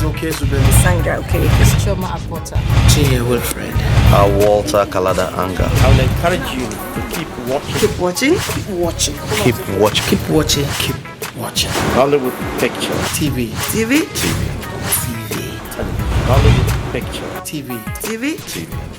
Okay, Zubin. Sandra, okay. It's Choma Apota. Chia Wilfred. Walter Kalada Anga. I will encourage you to keep watching. Keep watching. Keep watching. Keep watching. Keep watching. Keep watching. Nollywood Picture. TV. TV. TV. TV. Nollywood Picture. TV. TV. TV.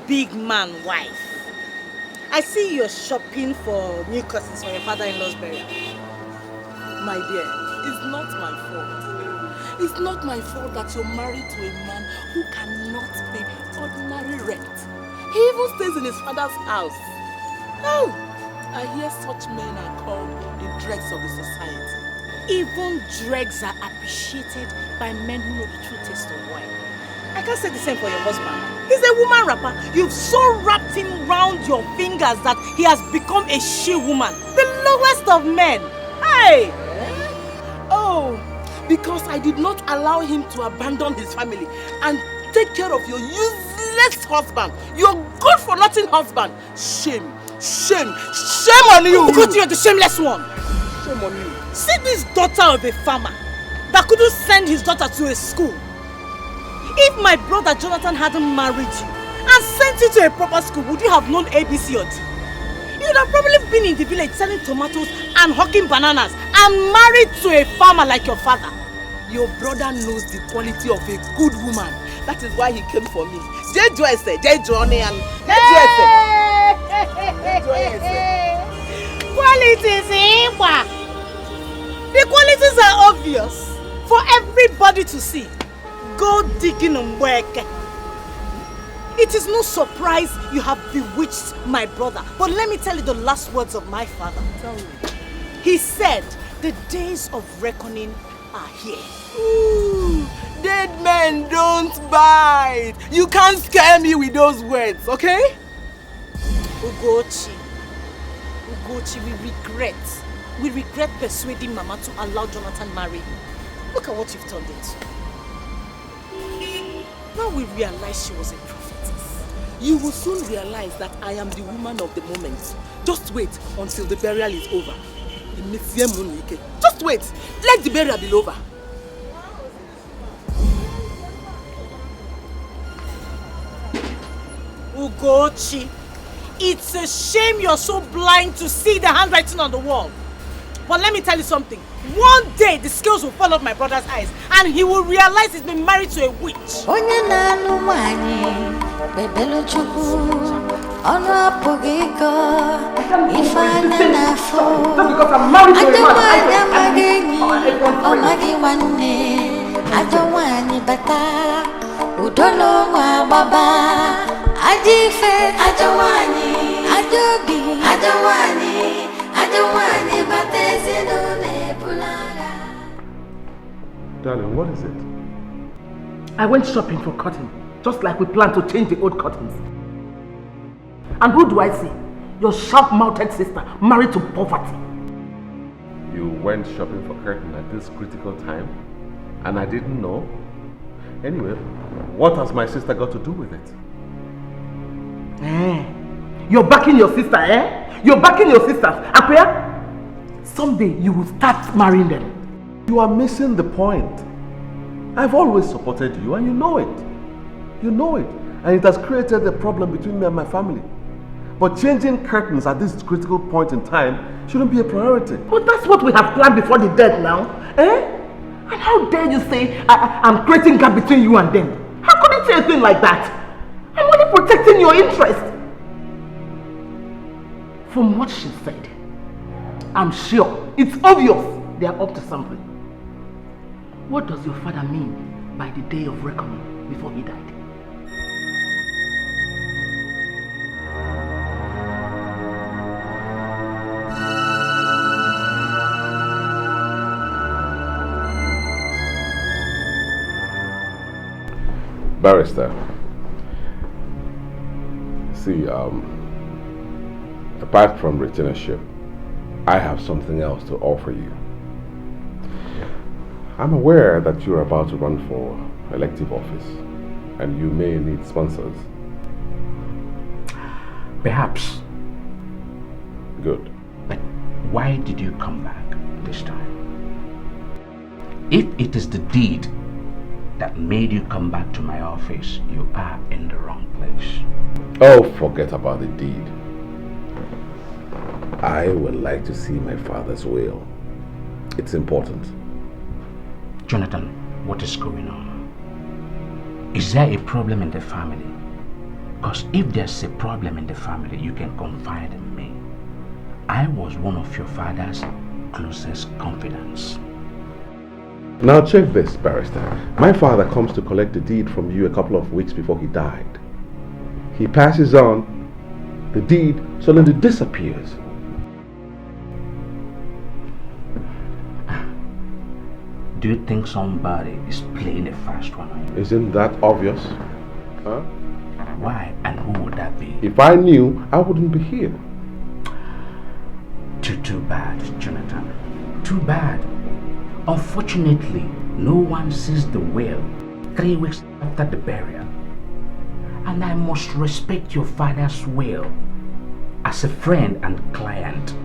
Big man wife. I see you're shopping for new cousins for your father-in-law's burial. My dear, it's not my fault. It's not my fault that you're married to a man who cannot pay ordinary rent. He even stays in his father's house. No! I hear such men are called the dregs of the society. Even dregs are appreciated by men who know the true taste of wine. I can't say the same for your husband. He's a woman rapper. You've so wrapped him round your fingers that he has become a she-woman. The lowest of men. Hey! Oh, because I did not allow him to abandon his family and take care of your useless husband. Your good-for-nothing husband. Shame, shame, shame on you! Because you're the shameless one. Shame on you. See this daughter of a farmer that couldn't send his daughter to a school. If my brother Jonathan hadn't married you and sent you to a proper school, would you have known ABC or D? You would have probably been in the village selling tomatoes and hawking bananas and married to a farmer like your father. Your brother knows the quality of a good woman. That is why he came for me. and Qualities, the qualities are obvious for everybody to see. Go digging on work. It is no surprise you have bewitched my brother. But let me tell you the last words of my father. Tell me. He said, the days of reckoning are here. Ooh, dead men don't bite. You can't scare me with those words, okay? Ugochi, we regret persuading Mama to allow Jonathan marry you. Look at what you've turned into. Now we realize she was a prophetess. You will soon realize that I am the woman of the moment. Just wait until the burial is over. Just wait. Let the burial be over. Ugochi, it's a shame you're so blind to see the handwriting on the wall. But let me tell you something. One day the scales will fall off my brother's eyes and he will realize he's been married to a witch. Darling, what is it? I went shopping for cotton, just like we planned to change the old curtains. And who do I see? Your sharp-mouthed sister, married to poverty. You went shopping for curtain at this critical time, and I didn't know? Anyway, what has my sister got to do with it? You're backing your sister, eh? You're backing your sisters. Apia, someday you will start marrying them. You are missing the point. I've always supported you and you know it. You know it. And it has created a problem between me and my family. But changing curtains at this critical point in time shouldn't be a priority. But that's what we have planned before the death now. Eh? And how dare you say I'm creating gap between you and them? How could you say a thing like that? I'm only protecting your interest. From what she said, I'm sure, it's obvious they are up to something. What does your father mean by the day of reckoning before he died? Barrister, see, apart from retainership, I have something else to offer you. I'm aware that you're about to run for elective office and you may need sponsors. Perhaps. Good. But why did you come back this time? If it is the deed that made you come back to my office, you are in the wrong place. Oh, forget about the deed. I would like to see my father's will. It's important. Jonathan, what is going on? Is there a problem in the family? Because if there's a problem in the family, you can confide in me. I was one of your father's closest confidants. Now check this, Barrister. My father comes to collect the deed from you a couple of weeks before he died. He passes on, the deed suddenly disappears. Do you think somebody is playing a fast one on you? Isn't that obvious? Huh? Why and who would that be? If I knew, I wouldn't be here. Too bad, Jonathan. Too bad. Unfortunately, no one sees the will 3 weeks after the burial. And I must respect your father's will as a friend and client,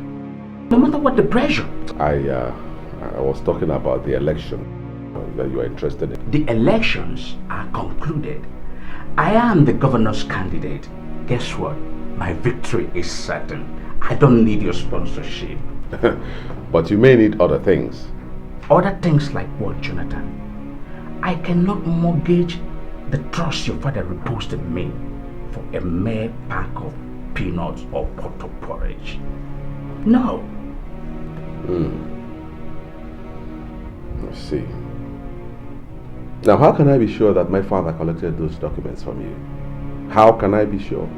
no matter what the pressure. I was talking about the election that you are interested in. The elections are concluded. I am the governor's candidate. Guess what? My victory is certain. I don't need your sponsorship. But you may need other things. Other things like what, Jonathan? I cannot mortgage the trust your father reposed in me for a mere pack of peanuts or pot of porridge. No. Let's see. Now, how can I be sure that my father collected those documents from you? How can I be sure?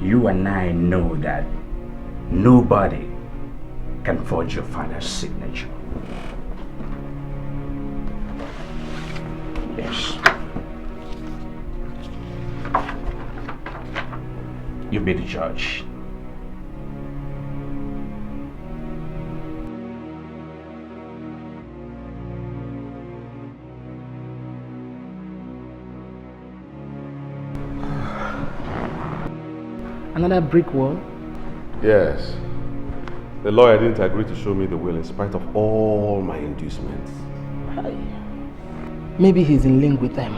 You and I know that nobody can forge your father's signature. Yes. You be the judge. Another brick wall? Yes. The lawyer didn't agree to show me the will in spite of all my inducements. Maybe he's in link with them.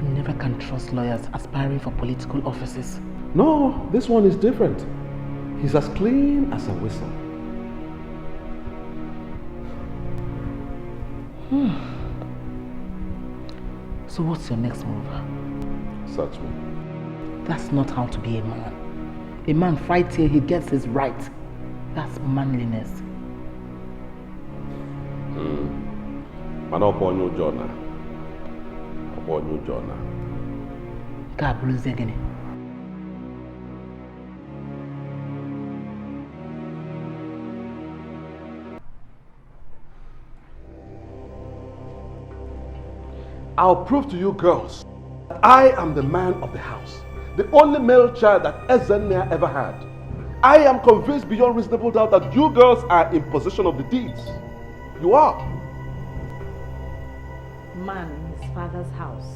You never can trust lawyers aspiring for political offices. No, this one is different. He's as clean as a whistle. So what's your next move? Search me. That's not how to be a man. A man fights till he gets his right. That's manliness. Man upon you, Jonah. Upon you, Jonah. I'll prove to you girls that I am the man of the house. The only male child that Ezenia ever had. I am convinced beyond reasonable doubt that you girls are in possession of the deeds. You are. Man in his father's house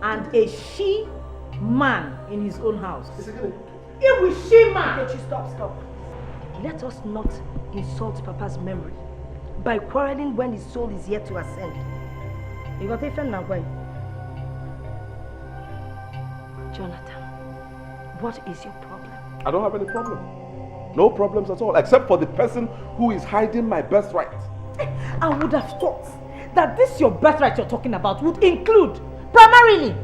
and a she-man in his own house. If we she-man, stop. Let us not insult Papa's memory by quarreling when his soul is yet to ascend. You got a friend now, boy? Jonathan, what is your problem? I don't have any problem. No problems at all, except for the person who is hiding my birthright. I would have thought that this your birthright you're talking about would include, primarily,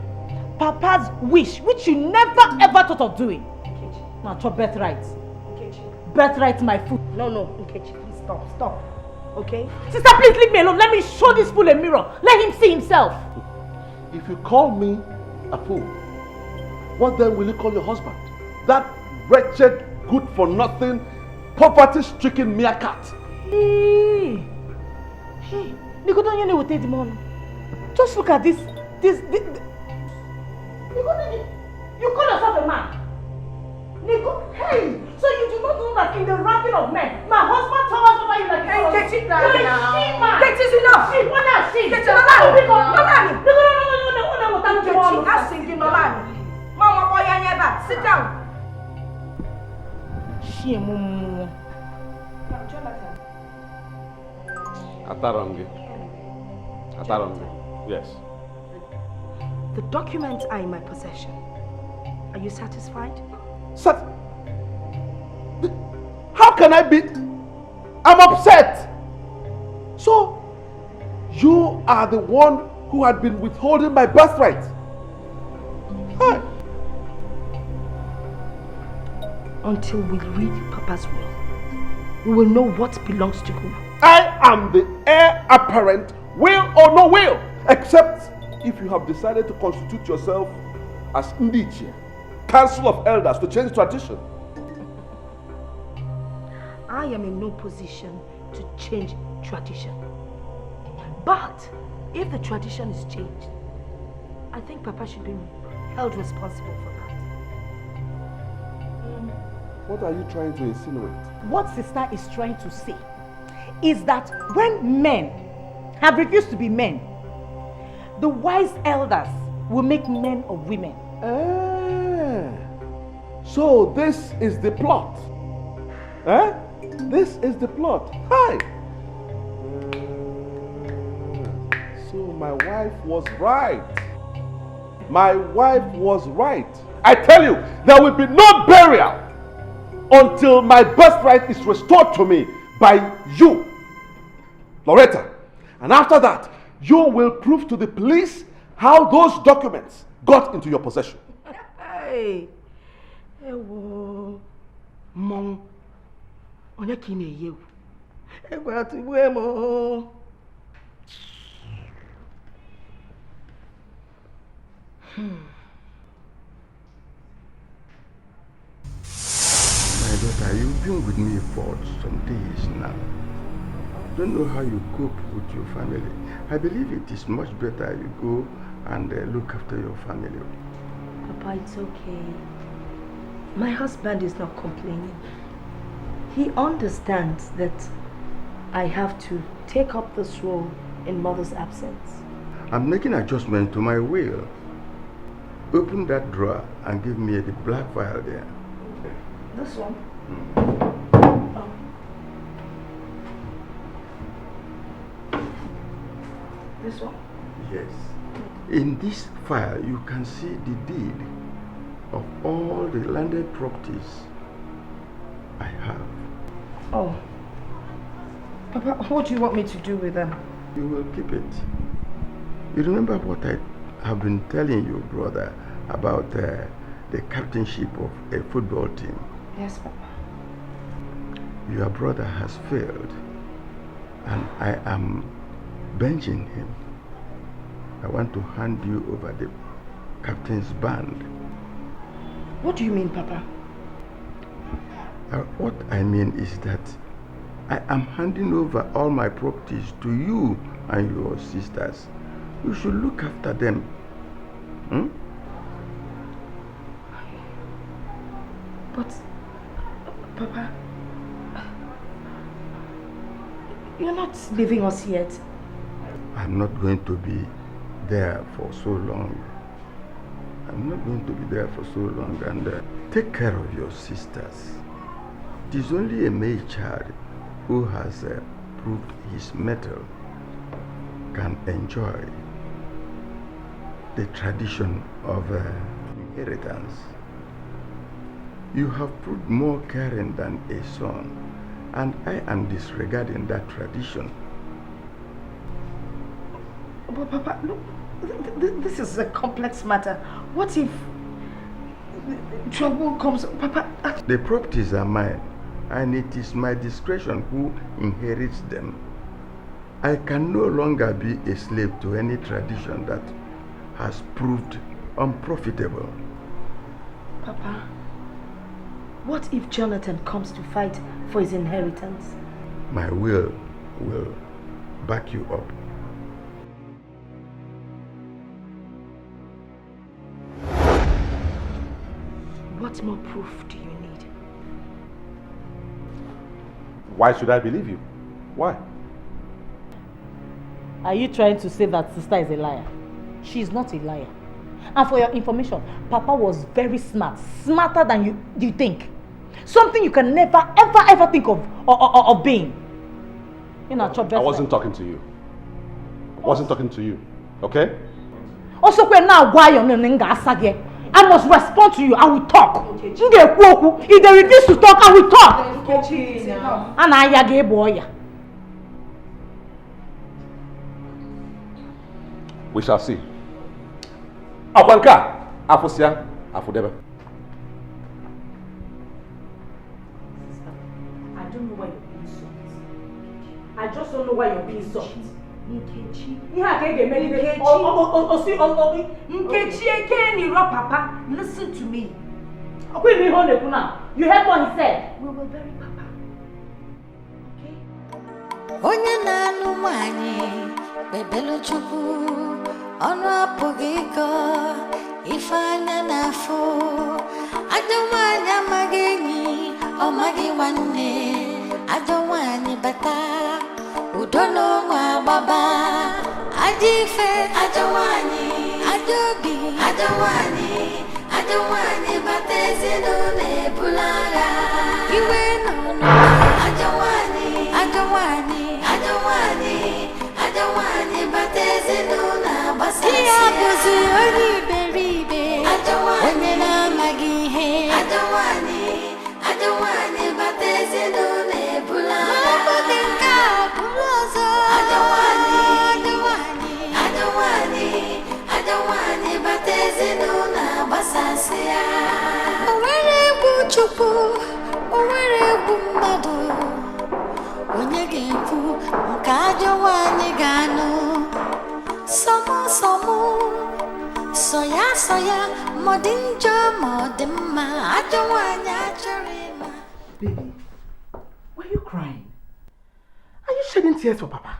Papa's wish, which you never ever thought of doing. Nkechi. Not your birthright. Nkechi. Birthright my food. No, Nkechi, please stop. Okay? Sister, please leave me alone. Let me show this fool a mirror. Let him see himself. If you call me a fool, what then will you call your husband? That wretched, good-for-nothing, poverty-stricken meerkat. Hey, Nigodon will take the money. Just look at this. You call yourself a man? Hey, so you do not know that in the ranking of men, my husband towers over you like a Nkechi, now. Nkechi, enough. She, what are she? Nkechi, Nolani. No. I'm singing Nolani. Mama, boy, I never. Sit down. She, Mumu. Jonathan. Atarongi. Yes. The documents are in my possession. Are you satisfied? How can I be? I'm upset. So, you are the one who had been withholding my birthright. Hi. Until we read Papa's will, we will know what belongs to who. I am the heir apparent, will or no will, except if you have decided to constitute yourself as Ndichie, Council of Elders, to change tradition. I am in no position to change tradition. But if the tradition is changed, I think Papa should be held responsible for that. What are you trying to insinuate? What sister is trying to say is that when men have refused to be men, the wise elders will make men of women. So this is the plot. This is the plot. Hi. So my wife was right. My wife was right. I tell you, there will be no burial until my birthright is restored to me by you, Loretta. And after that, you will prove to the police how those documents got into your possession. Hey. Mom. Onye kine yewu. Egwa tuwe mo. My daughter, you've been with me for some days now. I don't know how you cope with your family. I believe it is much better you go and look after your family. Papa, it's okay. My husband is not complaining. He understands that I have to take up this role in Mother's absence. I'm making adjustment to my will. Open that drawer and give me the black file there. This one? This one? Yes. In this file, you can see the deed of all the landed properties I have. Oh. Papa, what do you want me to do with them? You will keep it. You remember what I have been telling you, brother, about the captainship of a football team? Yes, Papa. Your brother has failed, and I am benching him. I want to hand you over the captain's band. What do you mean, Papa? What I mean is that I am handing over all my properties to you and your sisters. You should look after them. But, Papa, you're not leaving us yet. I'm not going to be there for so long. I'm not going to be there for so long. And take care of your sisters. It is only a male child who has proved his mettle can enjoy the tradition of inheritance. You have proved more caring than a son, and I am disregarding that tradition. But Papa, look, this is a complex matter. What if trouble comes? Papa... The properties are mine, and it is my discretion who inherits them. I can no longer be a slave to any tradition that has proved unprofitable. Papa, what if Jonathan comes to fight for his inheritance? My will back you up. What more proof do you need? Why should I believe you? Why? Are you trying to say that sister is a liar? She is not a liar. And for your information, Papa was very smart. Smarter than you think. Something you can never, ever think of being. I wasn't talking to you. I wasn't talking to you. Okay? Also, now why I must respond to you. I will talk. If they refuse to talk, I will talk. And I get boy. We shall see. Abanka, Afosia, Afodeba. I don't know why you're being soft. I just don't know why you're being soft. Nkechi, Papa, listen to me. You heard what he said. We will bury Papa. Okay? Onye na nwanyị bebelu chukwu ọnụ apụghị ịkọ ife anya n'afọ ajọ nwanyị amaghị enyi ọ maghị nwanne ajọ nwanyị bata udo n'onwe agbaba ajọ ife ajọ nwanyị ajọ obi ajọ nwanyị bata ezinụlọ ebula agha iwe n'ọnụ ajọ nwanyị bata ezinụlọ agbasasị ya bụzi onye iberibe onye na-amaghị ihe ajọ nwanyị bata ezinụlọ ebula agha nke a bụrụ ọzọ ajọ nwanyị bata ezinụlọ agbasasị ya o nwere egwu Chukwu o nwere egwu mmadụ onye ga-ekwu nke ajọ nwanyị ga-anụ sọ ya ma ọ dị njọ ma ọ dị mma ajọ nwanyị achọrọ ịma. Baby, why are you crying? Are you shedding tears for Papa?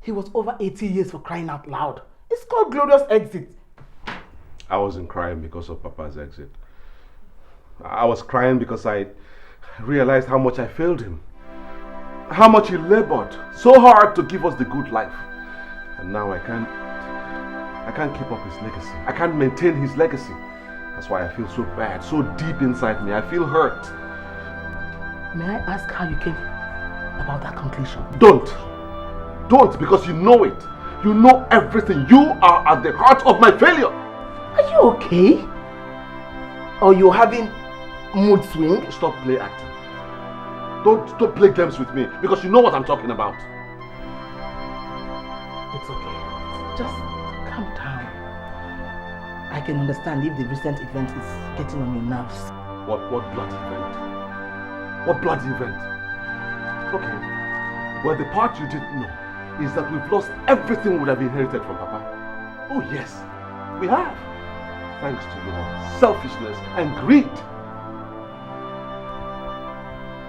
He was over 80 years for crying out loud. It's called glorious exit. I wasn't crying because of Papa's exit. I was crying because I realized how much I failed him. How much he labored so hard to give us the good life. And now I can't keep up his legacy. I can't maintain his legacy. That's why I feel so bad, so deep inside me. I feel hurt. May I ask how you came about that conclusion? Don't, because you know it. You know everything. You are at the heart of my failure. Are you okay? Or you're having mood swing? Stop play acting. Don't play games with me, because you know what I'm talking about. It's okay. Just calm down. I can understand if the recent event is getting on your nerves. What bloody event? What bloody event? Okay. Well, the part you didn't know is that we've lost everything we would have inherited from Papa. Oh yes, we have. Thanks to your selfishness and greed.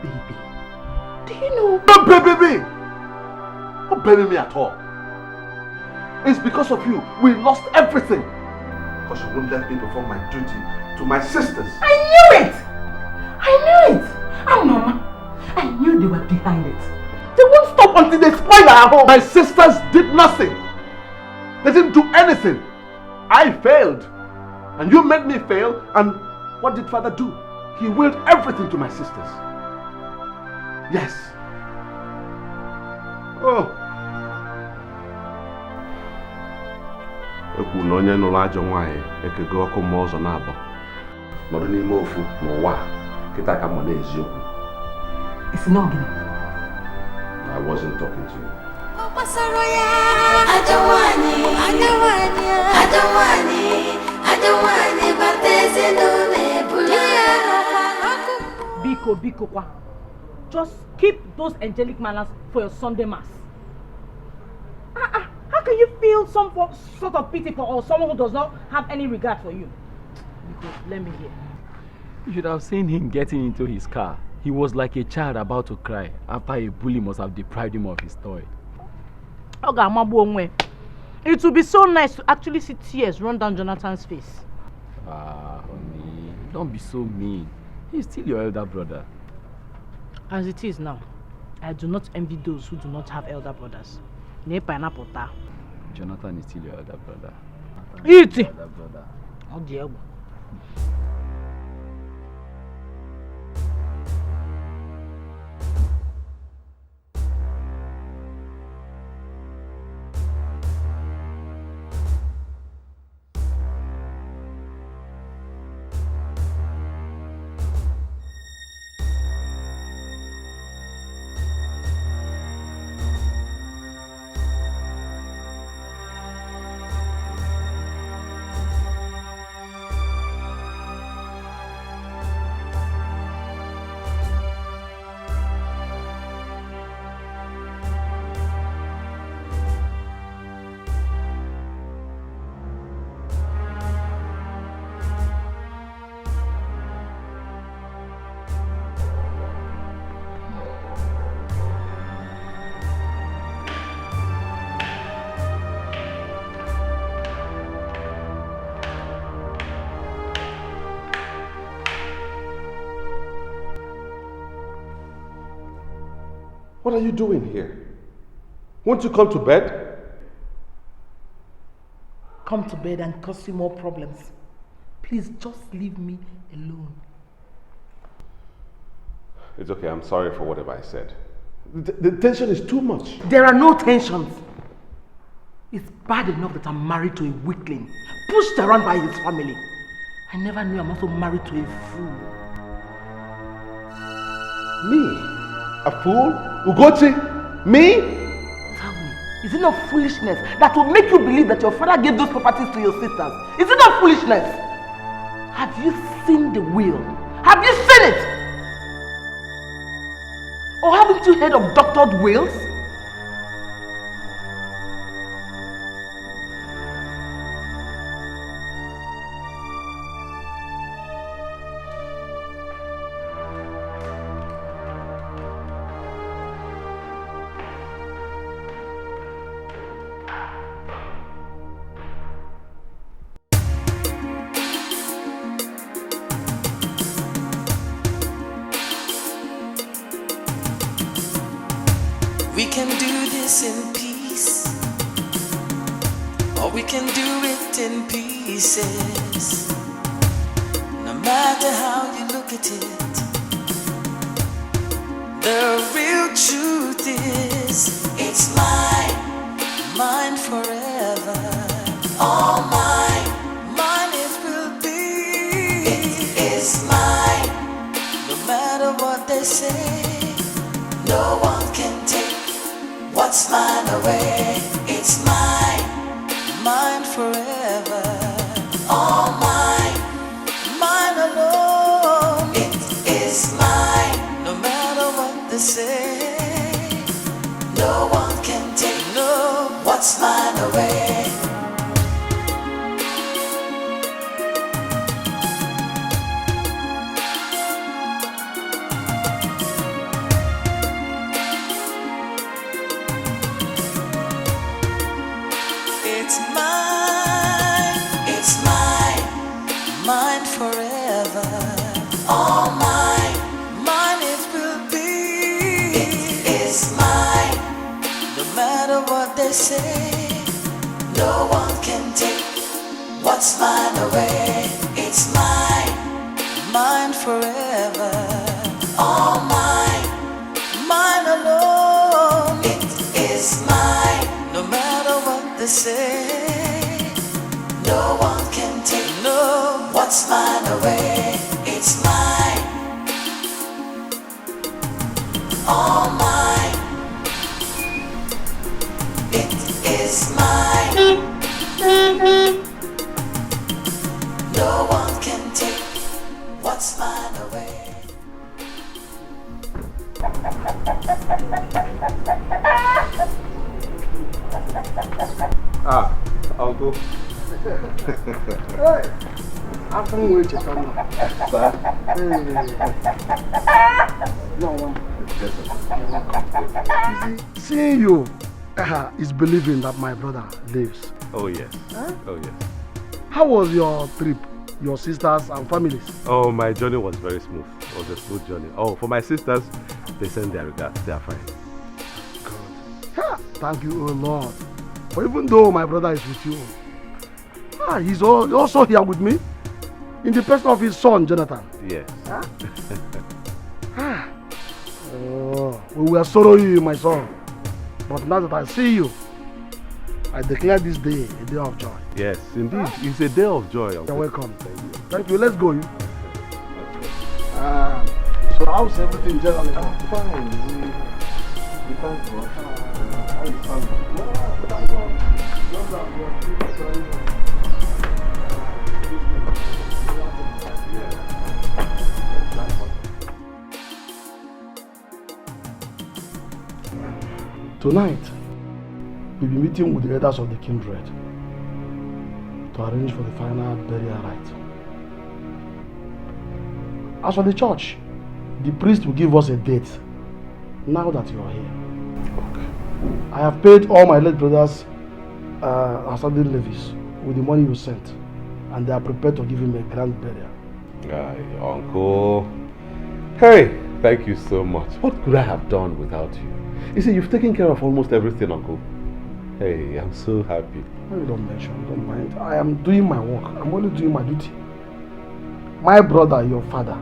Baby, do you know? Don't baby me! Don't baby me at all. It's because of you we lost everything. Because you wouldn't let me perform my duty to my sisters. I knew it! And Mama, I knew they were behind it. They won't stop until they spoil our home. My sisters did nothing. They didn't do anything. I failed. And you made me fail. And what did Father do? He willed everything to my sisters. Yes. Oh. Ekwu na onye nụrụ ajọ nwaanyị ekego ọkụ mmụọ ọzọ na-abọ nọdụ n'ime ofu n'ụwa kịta ka mma n'eziokwu. It's not good. I wasn't talking to you. Biko kwa. Just keep those angelic manners for your Sunday mass. How can you feel some sort of pity for someone who does not have any regard for you? Biko, let me hear. You should have seen him getting into his car. He was like a child about to cry after a bully must have deprived him of his toy. It would be so nice to actually see tears run down Jonathan's face. Honey, don't be so mean. He's still your elder brother. As it is now, I do not envy those who do not have elder brothers. Jonathan is still your elder brother. Eat it! Oh dear. What are you doing here? Won't you come to bed? Come to bed and cause you more problems. Please just leave me alone. It's okay, I'm sorry for whatever I said. The tension is too much. There are no tensions. It's bad enough that I'm married to a weakling, pushed around by his family. I never knew I'm also married to a fool. Me? A fool? Ugochi? Me? Tell me, is it not foolishness that will make you believe that your father gave those properties to your sisters? Is it not foolishness? Have you seen the will? Have you seen it? Or haven't you heard of doctored wills? We can do this in peace, or we can do it in pieces. No matter how you look at it, the real truth is it's mine forever. All mine it will be. It is mine, no matter what they say. No one can take what's mine away. It's mine forever. All mine alone. It is mine, no matter what they say. No one can take what's mine away. Mine forever. All mine it will be. It is mine, no matter what they say. No one can take what's mine away. It's mine forever. All mine alone. It is mine, no matter what they say. No one can take what's mine away. It's mine. All mine. Uncle. Hey, I'm from where you come from. Seeing you is believing that my brother lives. Oh yes. Huh? Oh yes. How was your trip? Your sisters and families? Oh, my journey was very smooth. It was a smooth journey. Oh, for my sisters, they send their regards. They are fine. Good. Thank you, oh Lord. But even though my brother is with you, he's also here with me in the person of his son, Jonathan. Yes. Oh, we were sorrowing you, my son. But now that I see you, I declare this day a day of joy. Yes, indeed. It's a day of joy. You're welcome. Thank you. Thank you. Let's go. So how's everything generally? Fine. We thank God. How is family? Tonight, we'll be meeting with the elders of the kindred to arrange for the final burial rite. As for the church, the priest will give us a date now that you are here. Okay. I have paid all my late brothers outstanding levies with the money you sent, and they are prepared to give him a grand burial. Uncle. Hey, thank you so much. What could I have done without you? You see, you've taken care of almost everything, Uncle. Hey, I'm so happy. No, you don't mention, don't mind. I am doing my work. I'm only doing my duty. My brother, your father,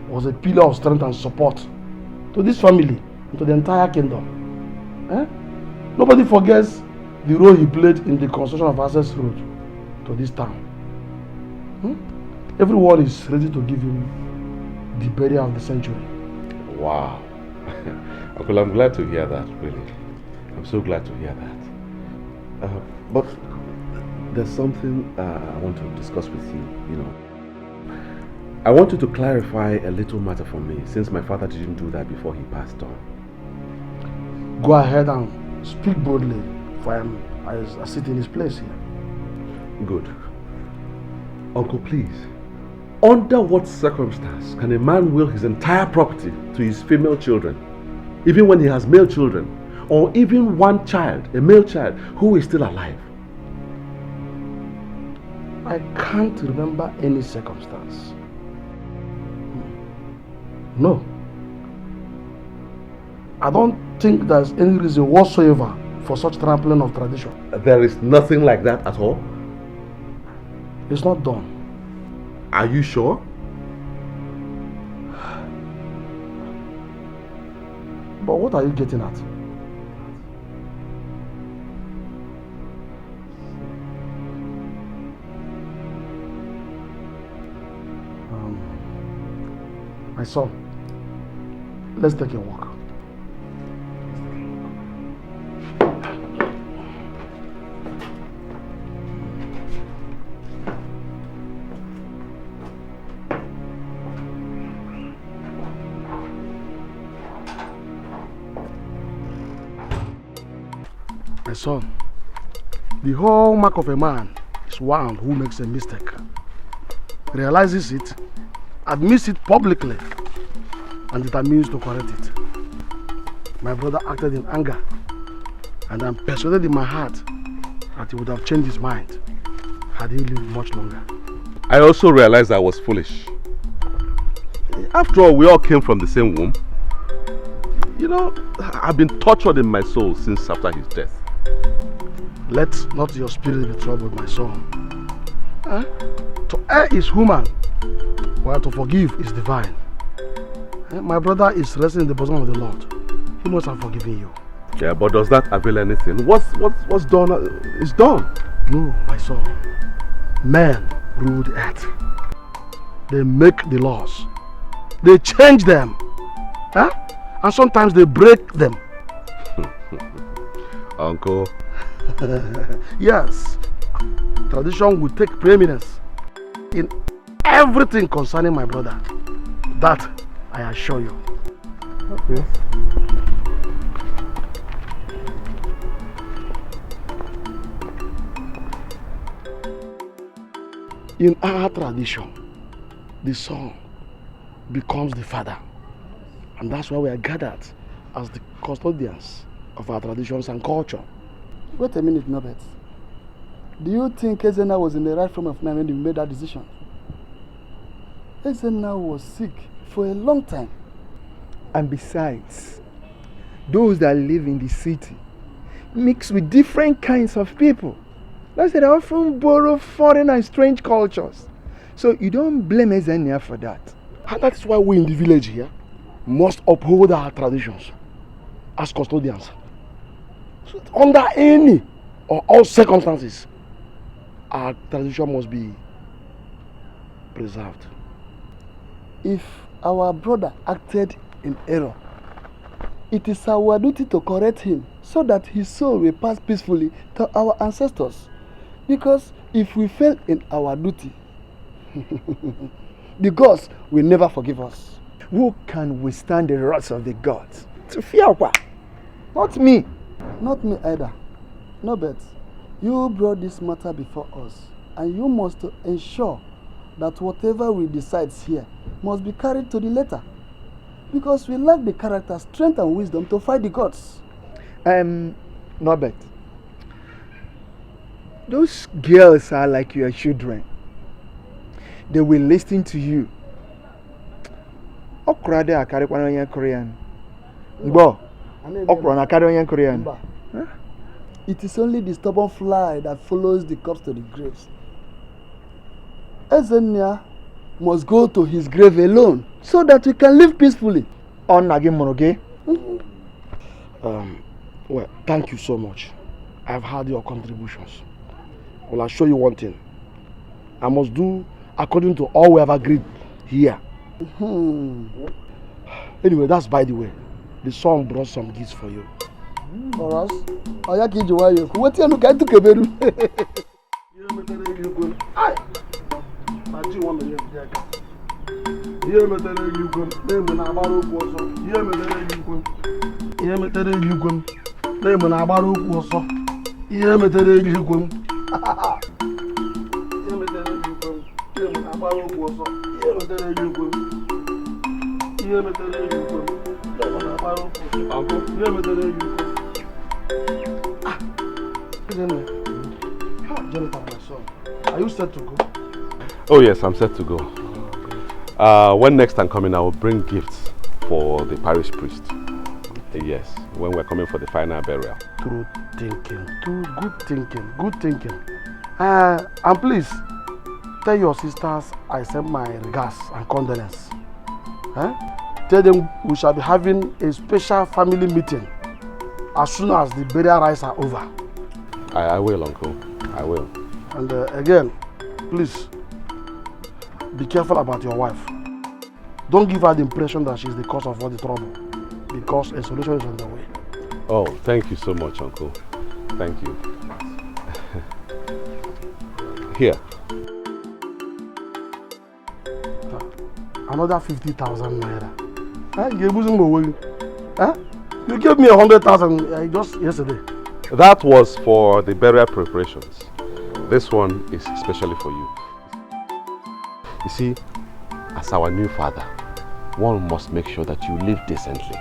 was a pillar of strength and support to this family and to the entire kingdom. Nobody forgets the role he played in the construction of access road to this town. Everyone is ready to give him the burial of the century. Wow. Uncle, I'm glad to hear that, really. I'm so glad to hear that. But there's something I want to discuss with you, I want you to clarify a little matter for me, since my father didn't do that before he passed on. Go ahead and speak boldly, for I sit in his place here. Good. Uncle, please. Under what circumstance can a man will his entire property to his female children, even when he has male children, or even one child, a male child, who is still alive? I can't remember any circumstance. No. I don't think there's any reason whatsoever for such trampling of tradition. There is nothing like that at all? It's not done. Are you sure? But what are you getting at? My son, let's take a walk. My son, the hallmark of a man is one who makes a mistake, realizes it, admits it publicly, and determines to correct it. My brother acted in anger, and I'm persuaded in my heart that he would have changed his mind had he lived much longer. I also realized I was foolish. After all, we all came from the same womb. I've been tortured in my soul since after his death. Let not your spirit be troubled, my son. To err is human, while to forgive is divine. My brother is resting in the bosom of the Lord. He must have forgiven you. Yeah, but does that avail anything? What's done is done. No, my son. Men rule the earth. They make the laws. They change them. And sometimes they break them. Uncle. Yes. Tradition will take preeminence in everything concerning my brother. That I assure you. Okay. In our tradition, the son becomes the father. And that's why we are gathered as the custodians of our traditions and culture. Wait a minute, Norbert. Do you think Ezenna was in the right frame of mind when you made that decision? Ezenna was sick for a long time. And besides, those that live in the city mix with different kinds of people. That's why they often borrow foreign and strange cultures. So you don't blame Ezenna for that. And that's why we in the village here must uphold our traditions as custodians. So under any or all circumstances, our tradition must be preserved. If our brother acted in error, it is our duty to correct him so that his soul will pass peacefully to our ancestors. Because if we fail in our duty, the gods will never forgive us. Who can withstand the wrath of the gods? Tufiawa. Not me. Not me either. Norbert, you brought this matter before us, and you must ensure that whatever we decide here must be carried to the letter. Because we lack the character, strength, and wisdom to fight the gods. Norbert, those girls are like your children. They will listen to you. Okra de akare kwa na Korean. Ngbo. Okra na akare Korean. It is only the stubborn fly that follows the corpse to the graves. Ezenna must go to his grave alone so that we can live peacefully. On again, Monoge. Well, thank you so much. I've heard your contributions. Well, I'll show you one thing. I must do according to all we have agreed here. Anyway, that's by the way. The son brought some gifts for you. For us? What you look at to Keberu? Jonathan, my son, are you set to go? Oh yes, I'm set to go. When next I'm coming, I will bring gifts for the parish priest. Yes, when we're coming for the final burial. True thinking, good thinking. And please, tell your sisters I send my regards and condolences. Tell them we shall be having a special family meeting as soon as the burial rites are over. I will, Uncle. I will. And again, please, be careful about your wife. Don't give her the impression that she's the cause of all the trouble, because a solution is on the way. Oh, thank you so much, Uncle. Thank you. Here. Another 50,000 naira. You gave me 100,000 just yesterday. That was for the burial preparations. This one is especially for you. You see, as our new father, one must make sure that you live decently.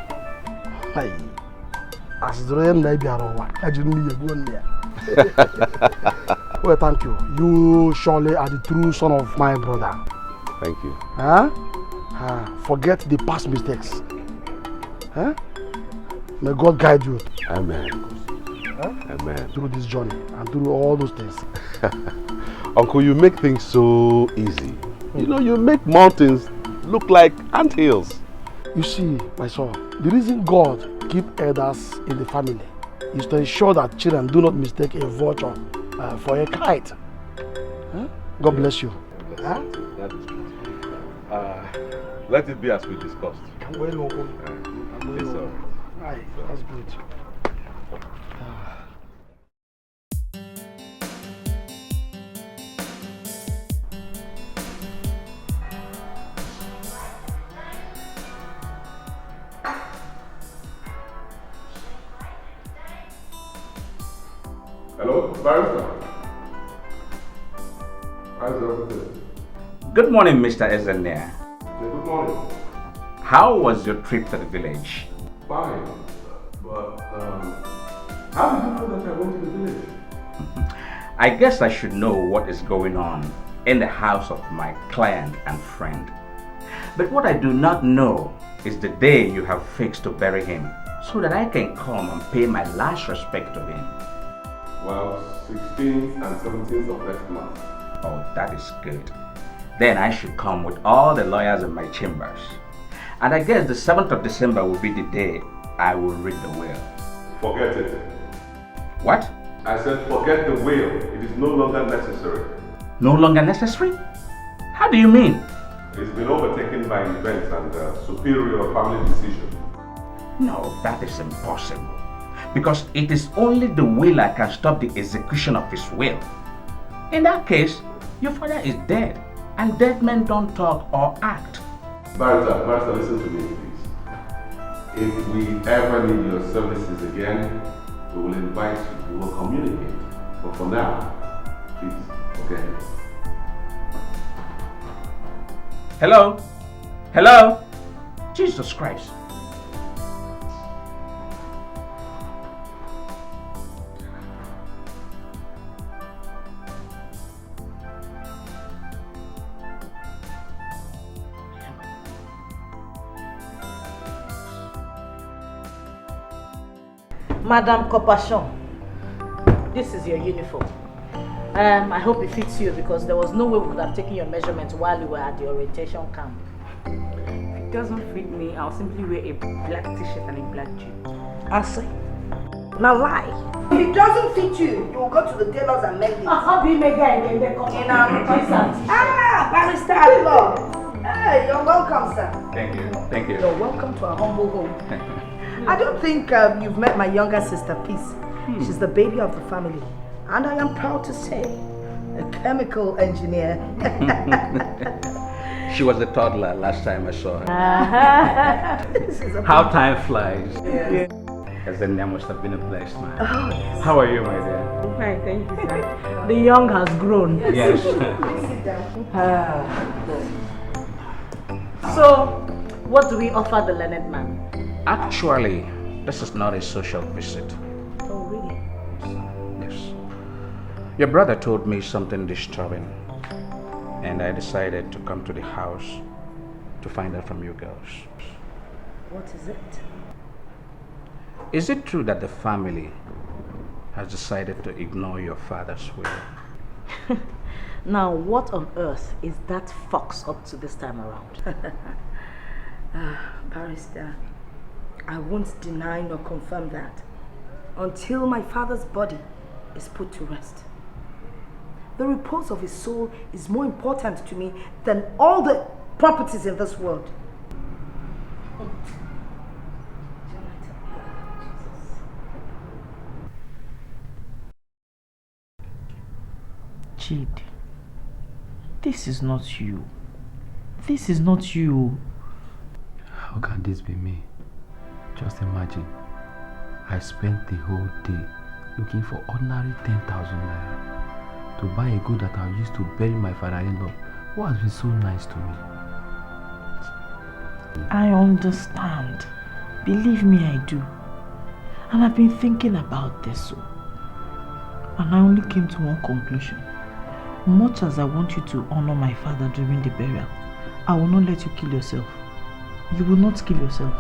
Well, thank you. You surely are the true son of my brother. Thank you. Forget the past mistakes. May God guide you. Amen. Amen. Through this journey and through all those things. Uncle, you make things so easy. You know, you make mountains look like anthills. You see, my son, the reason God keeps elders in the family is to ensure that children do not mistake a vulture for a kite. God bless you. That is true. Let it be as we discussed. Well, Yes, sir. That's good. Hello, barrister. How's everything? Good morning, Mr. Ezenea. Good morning. How was your trip to the village? Fine. But, how did you know that I went to the village? I guess I should know what is going on in the house of my client and friend. But what I do not know is the day you have fixed to bury him, so that I can come and pay my last respect to him. Well, 16th and 17th of next month. Oh, that is good. Then I should come with all the lawyers in my chambers. And I guess the 7th of December will be the day I will read the will. Forget it. What? I said forget the will. It is no longer necessary. No longer necessary? How do you mean? It's been overtaken by events and superior family decision. No, that is impossible. Because it is only the will I can stop the execution of his will. In that case, your father is dead, and dead men don't talk or act. Barrister, listen to me, please. If we ever need your services again, we will invite you, we will communicate. But for now, please, forget it. Hello? Hello? Jesus Christ. Madame Compassion, this is your uniform. I hope it fits you because there was no way we could have taken your measurements while you were at the orientation camp. If it doesn't fit me, I'll simply wear a black t-shirt and a black jean. I see. Now lie. If it doesn't fit you, you will go to the tailors and make it. How do you make that in the Barrister Law. Hey, you're welcome, sir. Thank you. Thank you. You're welcome to our humble home. I don't think you've met my younger sister, Peace. She's the baby of the family. And I am proud to say, a chemical engineer. She was a toddler last time I saw her. Uh-huh. How time flies. Yeah. Ezenea must have been a blessed man. Oh, yes. How are you, my dear? I'm fine, thank you, sir. The young has grown. Yes. Sit down. So, what do we offer the learned man? Actually, this is not a social visit. Oh, really? Yes. Your brother told me something disturbing, and I decided to come to the house to find out from you girls. What is it? Is it true that the family has decided to ignore your father's will? Now, what on earth is that fox up to this time around? Barrister, I won't deny nor confirm that until my father's body is put to rest. The repose of his soul is more important to me than all the properties in this world. Chid, this is not you. This is not you. How can this be me? Just imagine. I spent the whole day looking for ordinary 10,000 naira to buy a good that I used to bury my father-in-law, who has been so nice to me. I understand. Believe me, I do. And I've been thinking about this. And I only came to one conclusion. Much as I want you to honor my father during the burial, I will not let you kill yourself. You will not kill yourself.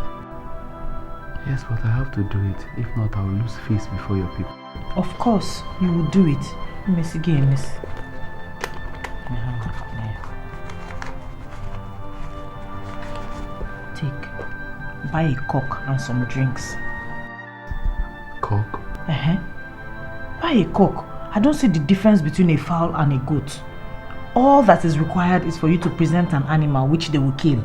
Yes, but I have to do it. If not, I will lose face before your people. Of course, you will do it. Miss again, miss. Take. Buy a cock and some drinks. Cock? Buy a cock. I don't see the difference between a fowl and a goat. All that is required is for you to present an animal which they will kill.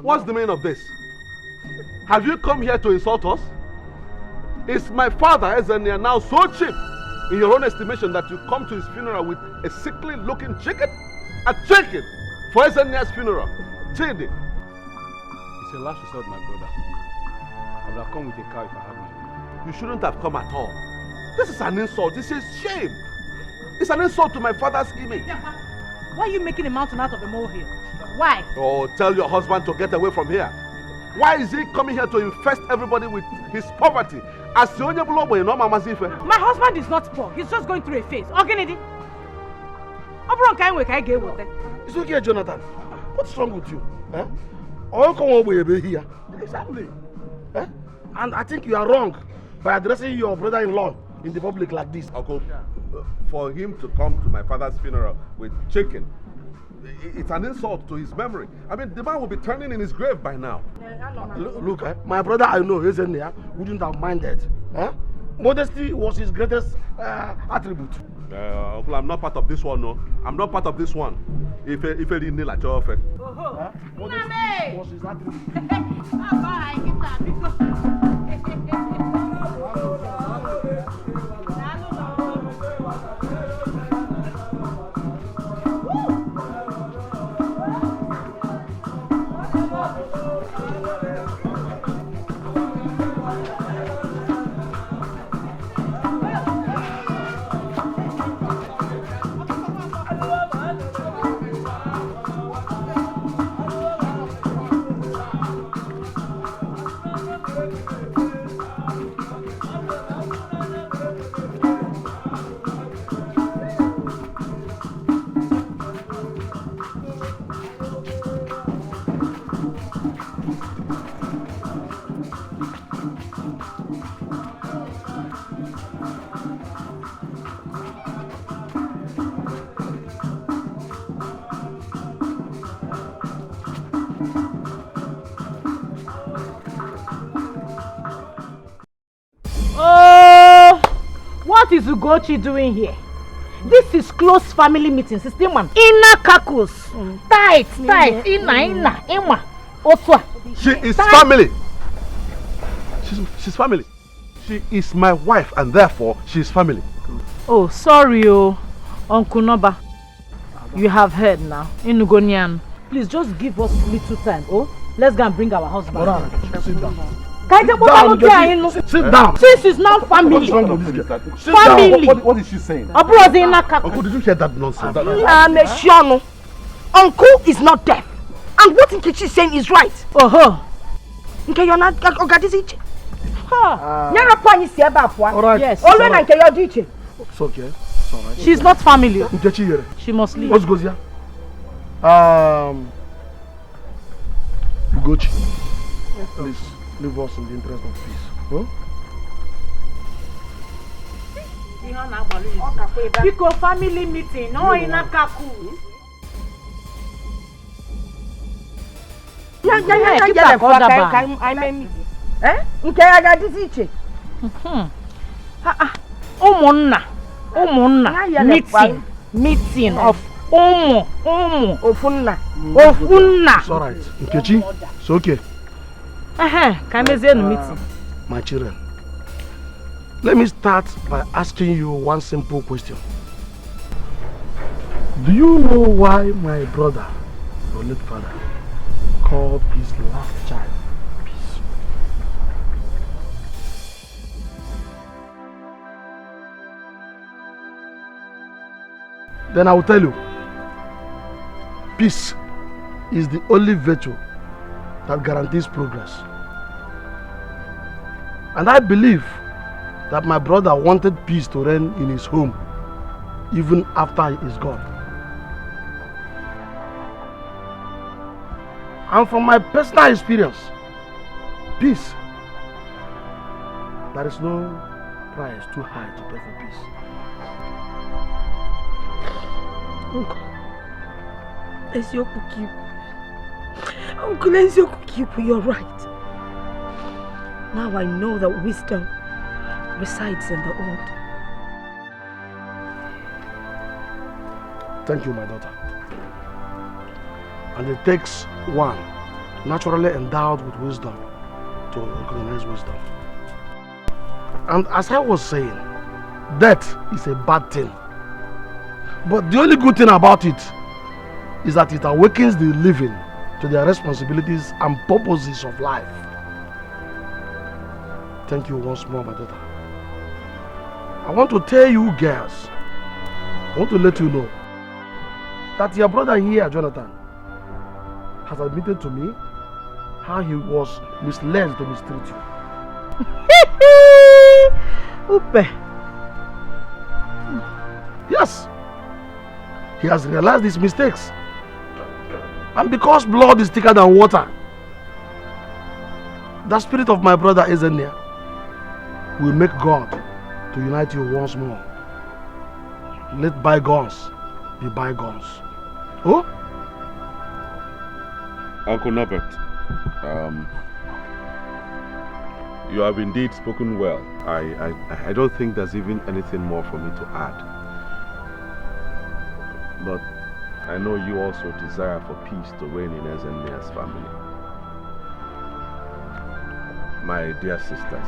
What's the meaning of this? Have you come here to insult us? Is my father Ezenia now so cheap in your own estimation that you come to his funeral with a sickly looking chicken? A chicken for Ezenia's funeral? Chidi. It's a last resort, my brother. I would have come with a car if I had my way. You shouldn't have come at all. This is an insult. This is shame. It's an insult to my father's image. Why are you making a mountain out of a molehill? Why? Oh, tell your husband to get away from here. Why is he coming here to infest everybody with his poverty? My husband is not poor. He's just going through a phase. It's okay, Jonathan. What's wrong with you? Eh? All come over here. Exactly. Eh? And I think you are wrong by addressing your brother-in-law in the public like this. Uncle, for him to come to my father's funeral with chicken, it's an insult to his memory. I mean, the man will be turning in his grave by now. Look, my brother I know, Ezenia, wouldn't have minded. Eh? Modesty was his greatest attribute. Uncle, I'm not part of this one, no. I'm not part of this one. If he didn't like your offer. Modesty was his attribute. What is Ugochi doing here? This is close family meeting, sister man. Inna kakus. Tight. Inna. Otwa. She is family. She's family. She is my wife and therefore she is family. Oh, sorry, Uncle Noba. You have heard now. Inugonian. Please just give us little time, Let's go and bring our husband. Alright, sit down. Sit down. Since it's now family. What's wrong with this? Family. What is she saying? Uncle, did you hear that nonsense? Uncle is not deaf. And what Nkechi is saying is right. Nke you're not Ogadiziche. Alright. Yes. It's okay. It's alright. She's not family. Nkechi here. She must leave. What's goes here? Ugochi. Please leave us in the interest of peace. Huh? Because family meeting, no in a kaku. Meeting of Ofunna. It's alright. Nkechi, it's okay. My children, let me start by asking you one simple question. Do you know why my brother, your late father, called his last child Peace? Then I will tell you. Peace is the only virtue that guarantees progress. And I believe that my brother wanted peace to reign in his home even after he is gone. And from my personal experience, peace, there is no price too high to pay for peace. Uncle Ezioku, you're right. Now I know that wisdom resides in the old. Thank you, my daughter. And it takes one naturally endowed with wisdom to recognize wisdom. And as I was saying, death is a bad thing. But the only good thing about it is that it awakens the living to their responsibilities and purposes of life. Thank you once more, my daughter. I want to tell you girls, I want to let you know that your brother here, Jonathan, has admitted to me how he was misled to mistreat you. Upe. Yes, he has realized his mistakes. And because blood is thicker than water, the spirit of my brother Ezenia will make God to unite you once more. Let bygones be bygones. Oh? Uncle Norbert, you have indeed spoken well. I don't think there's even anything more for me to add. But I know you also desire for peace to reign in Ezenia's family. My dear sisters,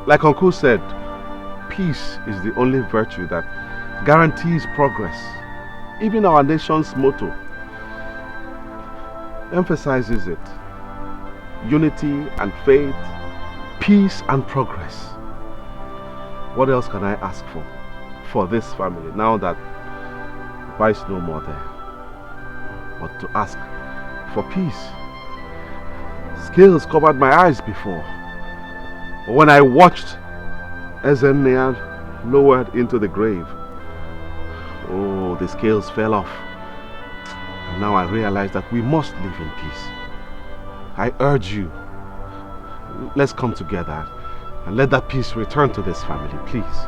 like Uncle said, peace is the only virtue that guarantees progress. Even our nation's motto emphasizes it. Unity and faith, peace and progress. What else can I ask for this family now that Papa is no more there? But to ask for peace. Scales covered my eyes before. But when I watched Ezenia lowered into the grave, oh, the scales fell off. And now I realize that we must live in peace. I urge you, let's come together and let that peace return to this family, please.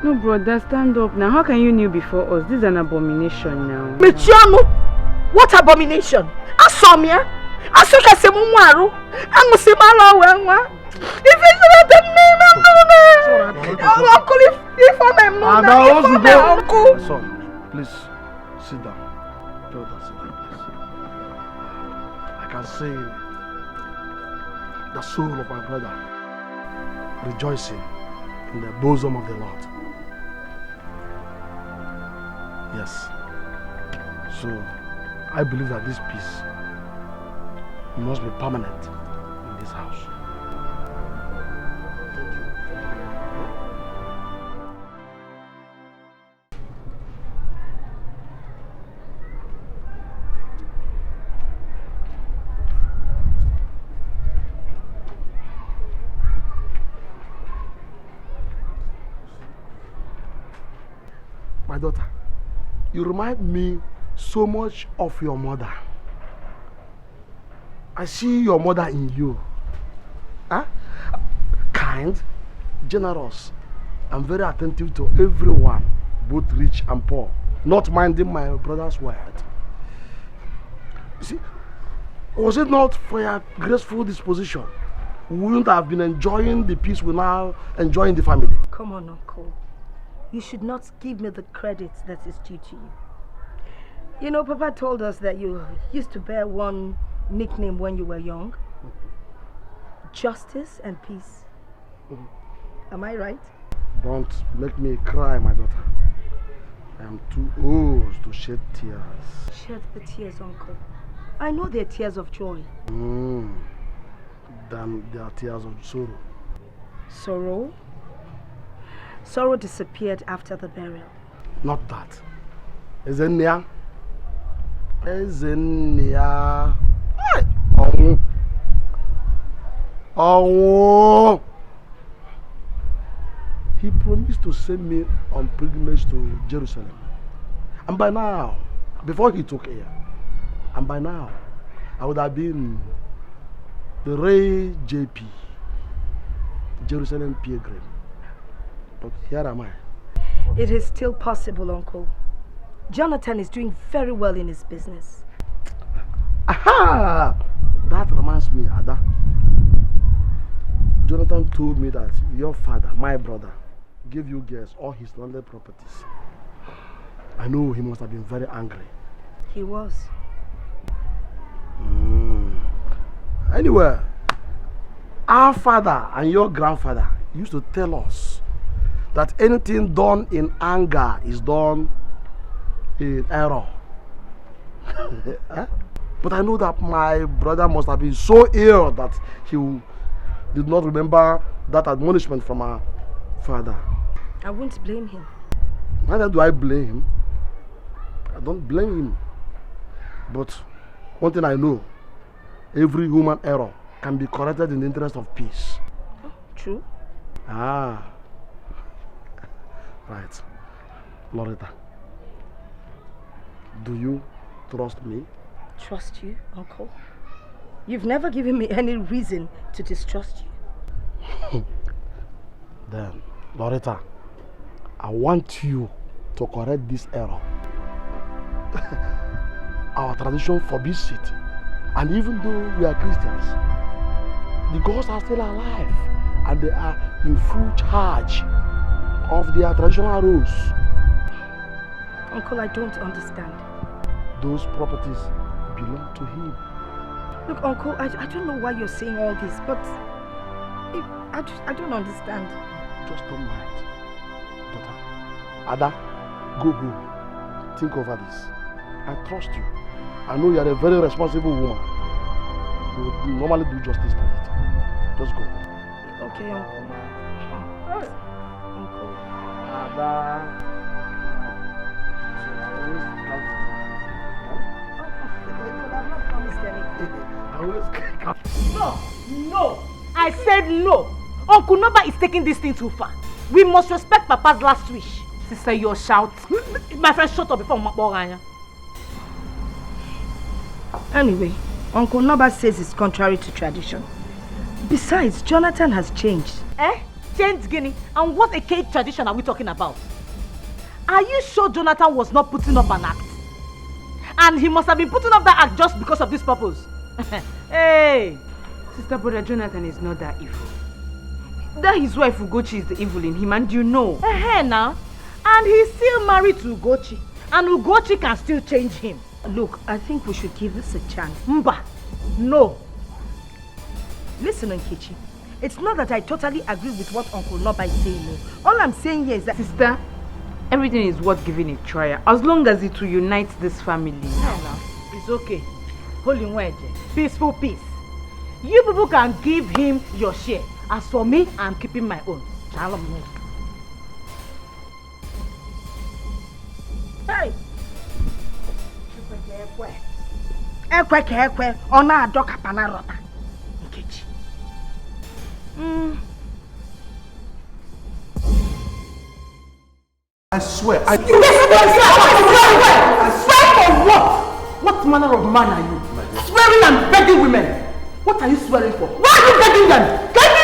No, brother, stand up now. How can you kneel before us? This is an abomination now. Michiano, what abomination? Asomia, Asoka Semuaru, Amusimala Wenwa. If it's not the name, Uncle, if I'm not Uncle. Son, please sit down. Brother, sit down, please. I can see the soul of my brother rejoicing in the bosom of the Lord. Yes. So, I believe that this peace must be permanent in this house. My daughter, you remind me so much of your mother. I see your mother in you. Huh? Kind, generous, and very attentive to everyone, both rich and poor, not minding my brother's word. You see, was it not for your graceful disposition, we wouldn't have been enjoying the peace we now enjoy in the family. Come on, Uncle. You should not give me the credit that is due to you. You know, Papa told us that you used to bear one nickname when you were young. Justice and peace. Am I right? Don't make me cry, my daughter. I am too old to shed tears. Shed the tears, Uncle. I know they're tears of joy. Then they are tears of sorrow. Sorrow? Sorrow disappeared after the burial. Not that. Ezenia. Ezenia. Oh. He promised to send me on pilgrimage to Jerusalem. And by now, before he took air, and by now, I would have been the Ray JP, Jerusalem pilgrim. But here am I. It is still possible, Uncle. Jonathan is doing very well in his business. Aha! That reminds me, Ada. Jonathan told me that your father, my brother, gave you girls all his landed properties. I know he must have been very angry. He was. Anyway, our father and your grandfather used to tell us that anything done in anger is done in error. But I know that my brother must have been so ill that he did not remember that admonishment from our father. I won't blame him. Neither do I blame him. I don't blame him. But one thing I know, every human error can be corrected in the interest of peace. Oh, true. Ah. Right. Loretta, do you trust me? Trust you, Uncle? You've never given me any reason to distrust you. Then, Loretta, I want you to correct this error. Our tradition forbids it. And even though we are Christians, the gods are still alive and they are in full charge of their traditional roles. Uncle, I don't understand. Those properties belong to him. Look, Uncle, I don't know why you're saying all this, but I don't understand. Just don't mind. Daughter, Ada, go home. Think over this. I trust you. I know you are a very responsible woman. You would normally do justice to it. Just go. Okay, Uncle. Uncle. Ada. No. I said no. Uncle Noba is taking this thing too far. We must respect Papa's last wish. Sister, you're shouting. My friend, shut up before Maboganya. Anyway, Uncle Noba says it's contrary to tradition. Besides, Jonathan has changed. Changed, Guinea? And what a cake tradition are we talking about? Are you sure Jonathan was not putting up an act? And he must have been putting up that act just because of this purpose. Hey! Sister, brother Jonathan is not that evil. That his wife Ugochi is the evil in him, and you know. Now. And he's still married to Ugochi. And Ugochi can still change him. Look, I think we should give this a chance. Mba, no. Listen, Nkechi. It's not that I totally agree with what Uncle Noba is saying. No. All I'm saying here is that... Sister, everything is worth giving a try. As long as it will unite this family. No. It's okay. Holy word. Peaceful peace. You people can give him your share. As for me, I'm keeping my own. Hey! Ekwe, ona adoka panarota. Nkechi. I swear, You swear for what? What manner of man are you? Swearing and begging women. What are you swearing for? Why are you begging them? Can you